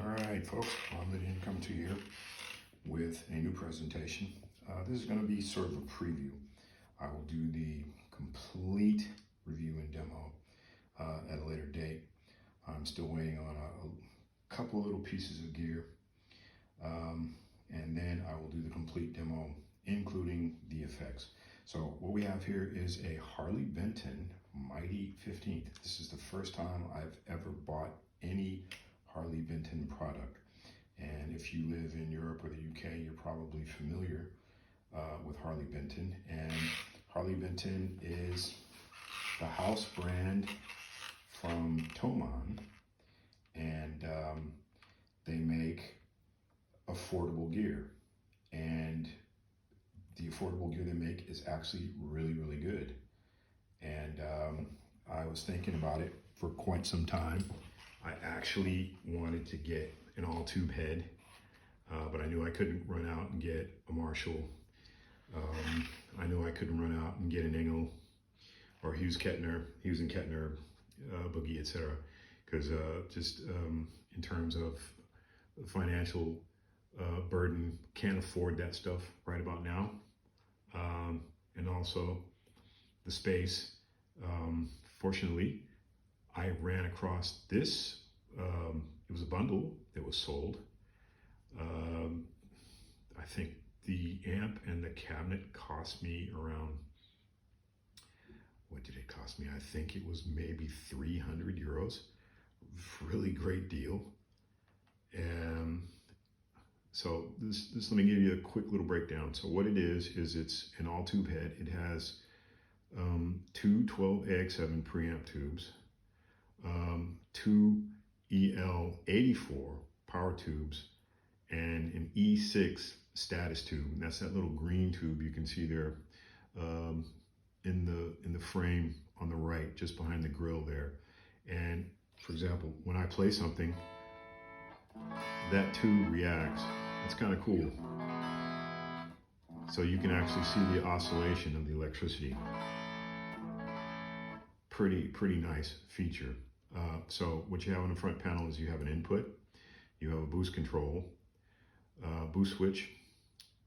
All right, folks, Bob Lydian come to you with a new presentation. This is going to be sort of a preview. I will do the complete review and demo at a later date. I'm still waiting on a couple of little pieces of gear, and then I will do the complete demo, including the effects. So what we have here is a Harley Benton Mighty 15th. This is the first time I've ever bought any Harley Benton product. And if you live in Europe or the UK, you're probably familiar with Harley Benton. And Harley Benton is the house brand from Thomann, and they make affordable gear. And the affordable gear they make is actually really, really good. And I was thinking about it for quite some time. I actually wanted to get an all-tube head, but I knew I couldn't run out and get a Marshall. I knew I couldn't run out and get an Engel or Hughes and Kettner, Boogie, etc. Because just in terms of financial burden, can't afford that stuff right about now. And also the space. Fortunately, I ran across this. It was a bundle that was sold. I think the amp and the cabinet cost me around, what did it cost me? I think it was maybe 300 euros. Really great deal. So this let me give you a quick little breakdown. So what it is it's an all tube head. It has two 12AX7 preamp tubes, two EL84 power tubes, and an E6 status tube. And that's that little green tube you can see there in the frame on the right, just behind the grill there. And for example, when I play something, that tube reacts. It's kind of cool. So you can actually see the oscillation of the electricity. Pretty nice feature. So what you have on the front panel is you have an input, you have a boost control, boost switch,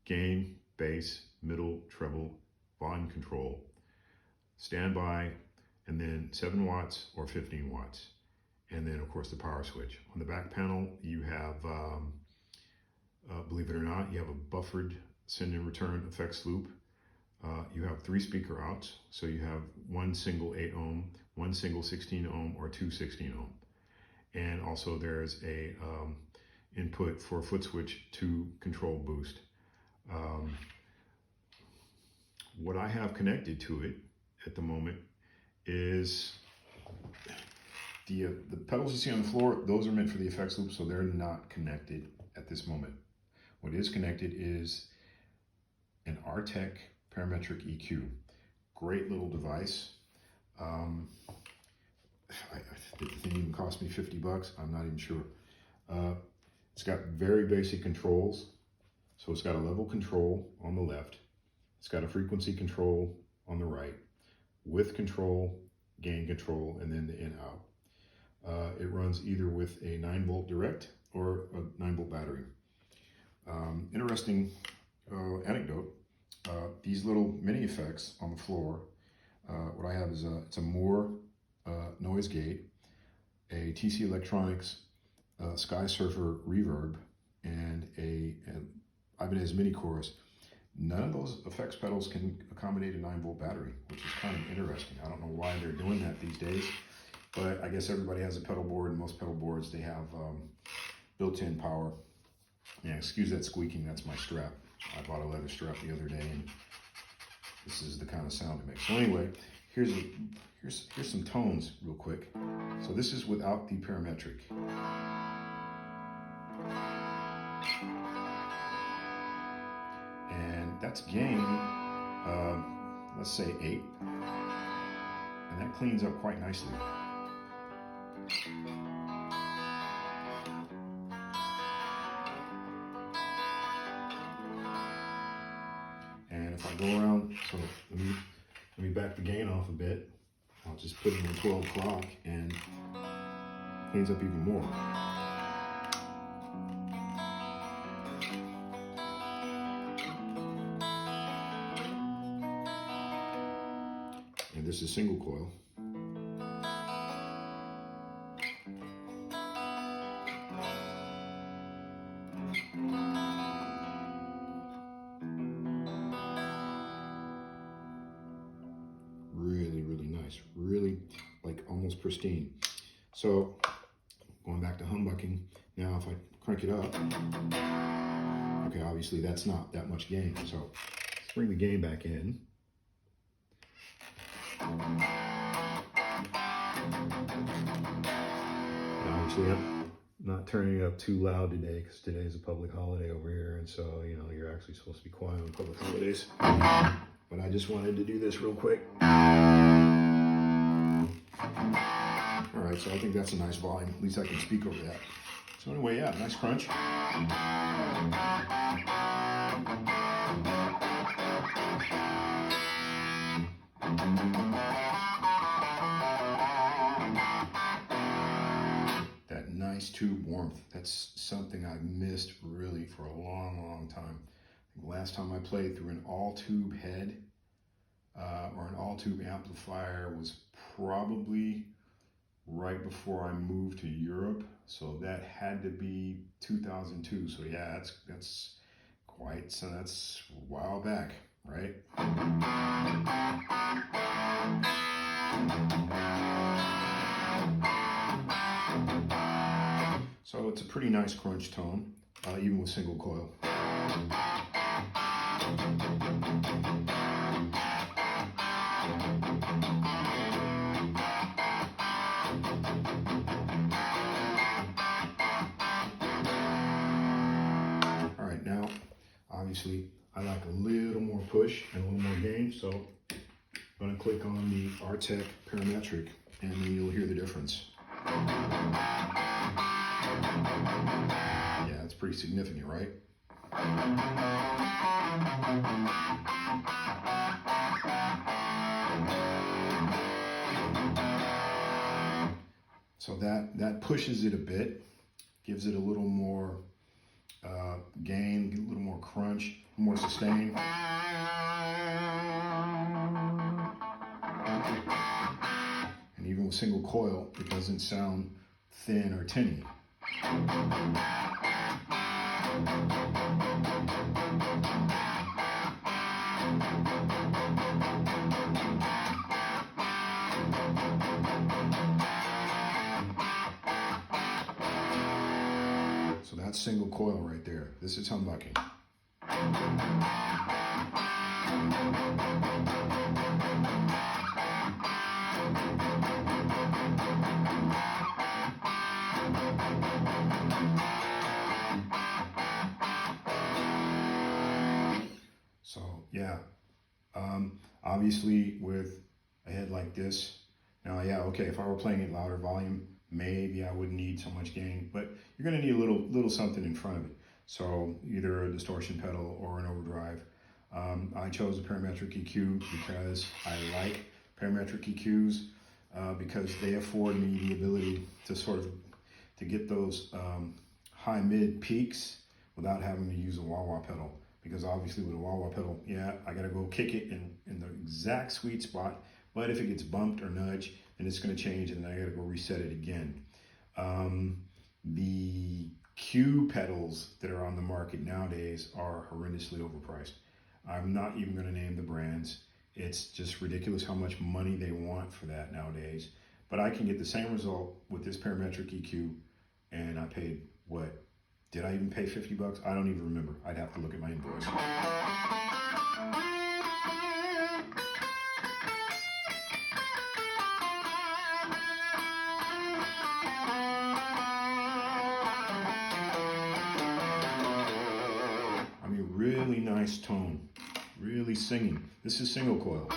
gain, bass, middle, treble, volume control, standby, and then 7 watts or 15 watts. And then of course the power switch. On the back panel you have, believe it or not, you have a buffered send and return effects loop. You have 3 speaker outs, so you have one single 8 ohm, one single 16 ohm, or two 16 ohm. And also there's a input for a foot switch to control boost. What I have connected to it at the moment is the pedals you see on the floor. Those are meant for the effects loop, so they're not connected at this moment. What is connected is an Artec parametric EQ. Great little device. The thing even cost me 50 bucks. I'm not even sure. It's got very basic controls. So it's got a level control on the left. It's got a frequency control on the right, width control, gain control, and then the in-out. It runs either with a 9-volt direct or a 9-volt battery. Interesting anecdote. These little mini effects on the floor, what I have is it's a Moore noise gate, a TC Electronics Sky Surfer reverb, and an Ibanez mini chorus. None of those effects pedals can accommodate a 9-volt battery, which is kind of interesting. I don't know why they're doing that these days, but I guess everybody has a pedal board, and most pedal boards, they have built-in power. Yeah, excuse that squeaking, that's my strap. I bought a leather strap the other day, and this is the kind of sound it makes. So anyway, here's some tones real quick. So this is without the parametric. And that's gain, let's say 8. And that cleans up quite nicely. And if I go around, so let me back the gain off a bit. I'll just put it in 12 o'clock and cleans up even more. this is single coil. Really, really nice. Really, like, almost pristine. So, going back to humbucking, now if I crank it up, okay, obviously that's not that much gain. So, let's bring the gain back in. And obviously I'm not turning it up too loud today because today is a public holiday over here, and so, you know, you're actually supposed to be quiet on public holidays. But I just wanted to do this real quick. All right, so I think that's a nice volume. At least I can speak over that. So anyway, yeah, nice crunch. That nice tube warmth. That's something I've missed really for a long, long time. The last time I played through an all-tube head or an all-tube amplifier was probably right before I moved to Europe. So that had to be 2002. So yeah, that's quite, so that's a while back, right? So it's a pretty nice crunch tone, even with single coil. All right, now, obviously, I like a little more push and a little more gain, so I'm gonna click on the Artec parametric, and then you'll hear the difference. Yeah, it's pretty significant, right? So that pushes it a bit, gives it a little more gain, a little more crunch, more sustain. And even with single coil, it doesn't sound thin or tinny. So that's single coil right there. This is humbucking. So yeah, obviously with a head like this, now yeah, okay, if I were playing at louder volume, maybe I wouldn't need so much gain, but you're gonna need a little something in front of it. So either a distortion pedal or an overdrive. I chose a parametric EQ because I like parametric EQs because they afford me the ability to sort of to get those high mid peaks without having to use a wah-wah pedal. Because obviously with a wah-wah pedal, yeah, I gotta go kick it in the exact sweet spot, but if it gets bumped or nudged, then it's gonna change and then I gotta go reset it again. The Q pedals that are on the market nowadays are horrendously overpriced. I'm not even gonna name the brands. It's just ridiculous how much money they want for that nowadays. But I can get the same result with this parametric EQ, and I paid, what? Did I even pay 50 bucks? I don't even remember. I'd have to look at my invoice. I mean, really nice tone. Really singing. This is single coil.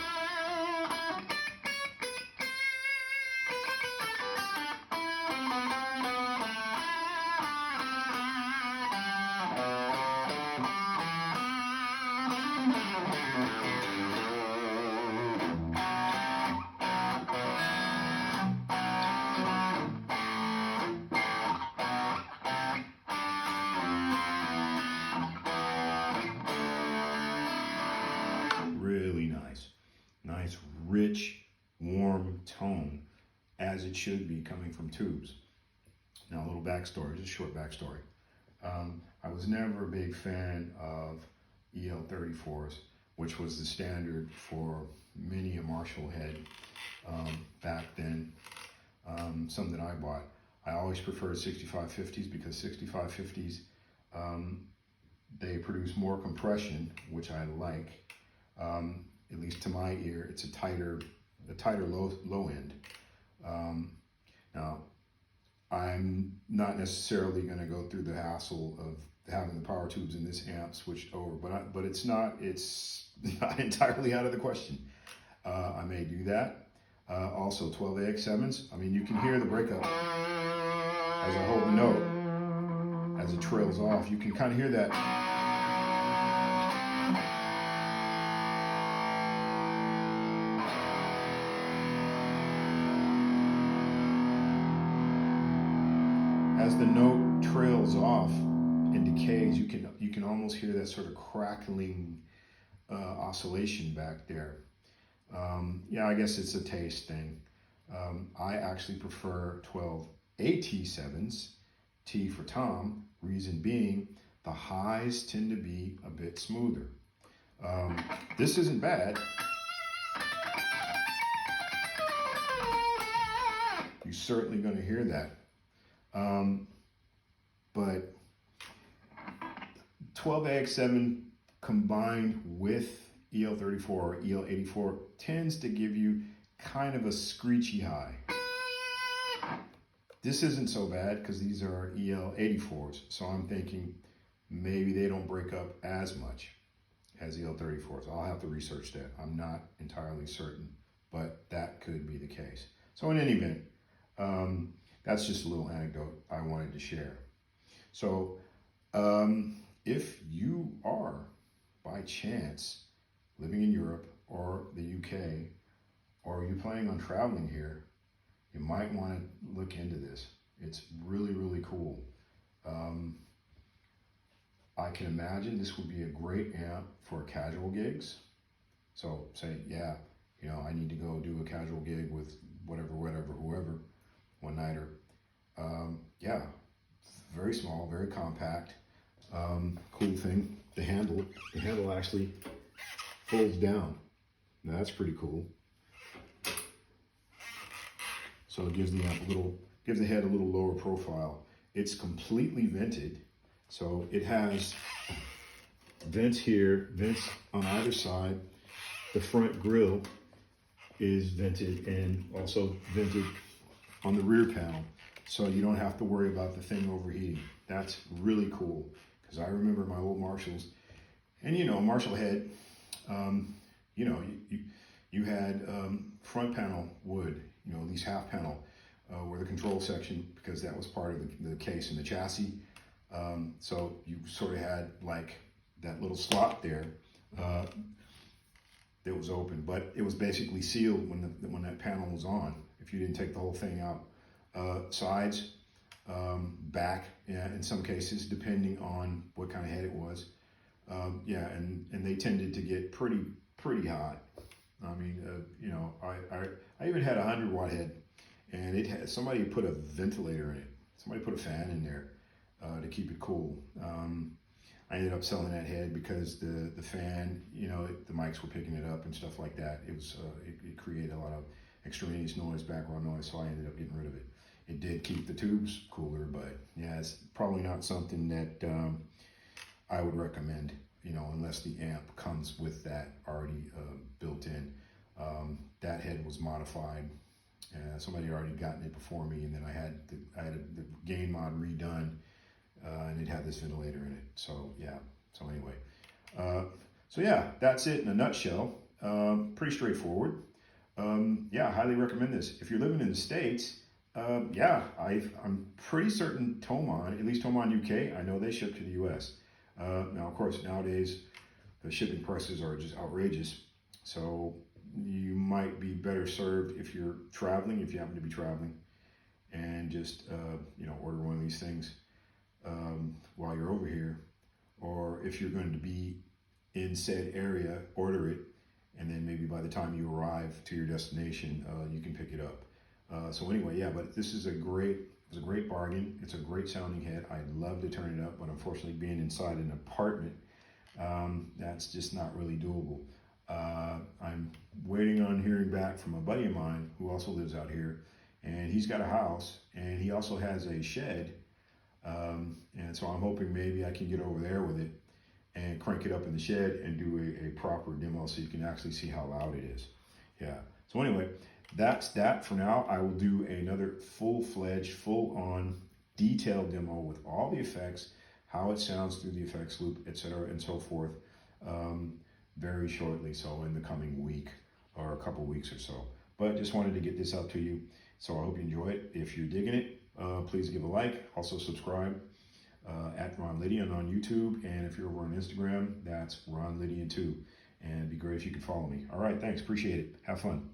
Really nice. Nice, rich, it should be, coming from tubes. Now, a little backstory, just a short backstory. I was never a big fan of EL34s, which was the standard for many a Marshall head back then. Some that I bought. I always preferred 6550s because 6550s, they produce more compression, which I like. At least to my ear, it's a tighter low end. Now, I'm not necessarily going to go through the hassle of having the power tubes in this amp switched over, but it's not entirely out of the question. I may do that. Also, 12AX7s. I mean, you can hear the breakup as I hold the note, as it trails off. You can kind of hear that. As the note trails off and decays, you can almost hear that sort of crackling oscillation back there. Yeah, I guess it's a taste thing. I actually prefer 12AT7s, T for Tom. Reason being, the highs tend to be a bit smoother. This isn't bad. You're certainly going to hear that. But 12AX7 combined with EL34 or EL84 tends to give you kind of a screechy high. This isn't so bad because these are EL84s, so I'm thinking maybe they don't break up as much as EL34s. I'll have to research that. I'm not entirely certain, but that could be the case. So in any event, that's just a little anecdote I wanted to share. So if you are by chance living in Europe or the UK, or you're planning on traveling here, you might want to look into this. It's really, really cool. I can imagine this would be a great amp for casual gigs. So say, yeah, I need to go do a casual gig with whoever, one nighter. Yeah, very small, very compact. Cool thing, the handle actually folds down. Now that's pretty cool. So it gives the amp gives the head a little lower profile. It's completely vented, so it has vents here, vents on either side. The front grille is vented and also vented on the rear panel, so you don't have to worry about the thing overheating. That's really cool, because I remember my old Marshalls, and Marshall head, you had front panel wood, at least half panel, where the control section, because that was part of the case in the chassis. So you sort of had like that little slot there that was open, but it was basically sealed when that panel was on, if you didn't take the whole thing out. Sides, back, yeah, in some cases, depending on what kind of head it was. Yeah, and they tended to get pretty hot. I mean, I even had a 100-watt head, and it had, somebody put a ventilator in it. Somebody put a fan in there to keep it cool. I ended up selling that head because the fan, the mics were picking it up and stuff like that. It was it created a lot of extraneous noise, background noise, so I ended up getting rid of it. It did keep the tubes cooler, but yeah, it's probably not something that I would recommend, unless the amp comes with that already built in. That head was modified. Somebody already gotten it before me, and then I had the gain mod redone, and it had this ventilator in it. So yeah. So anyway, so yeah, that's it in a nutshell. Pretty straightforward. Yeah, I highly recommend this. If you're living in the States, yeah, I'm pretty certain Thomann, at least Thomann UK, I know they ship to the US. Now, of course, nowadays, the shipping prices are just outrageous. So you might be better served if you're traveling, if you happen to be traveling, and just, order one of these things while you're over here. Or if you're going to be in said area, order it. And then maybe by the time you arrive to your destination, you can pick it up. So anyway, yeah, but this is it was a great bargain. It's a great sounding head. I'd love to turn it up, but unfortunately being inside an apartment, that's just not really doable. I'm waiting on hearing back from a buddy of mine who also lives out here, and he's got a house, and he also has a shed, and so I'm hoping maybe I can get over there with it and crank it up in the shed and do a proper demo so you can actually see how loud it is. Yeah. So anyway, that's that for now. I will do another full-fledged, full-on, detailed demo with all the effects, how it sounds through the effects loop, etc., and so forth, very shortly. So in the coming week or a couple weeks or so. But just wanted to get this out to you. So I hope you enjoy it. If you're digging it, please give a like. Also subscribe at Ron Lydian on YouTube. And if you're over on Instagram, that's Ron Lydian too. And it'd be great if you could follow me. All right, thanks. Appreciate it. Have fun.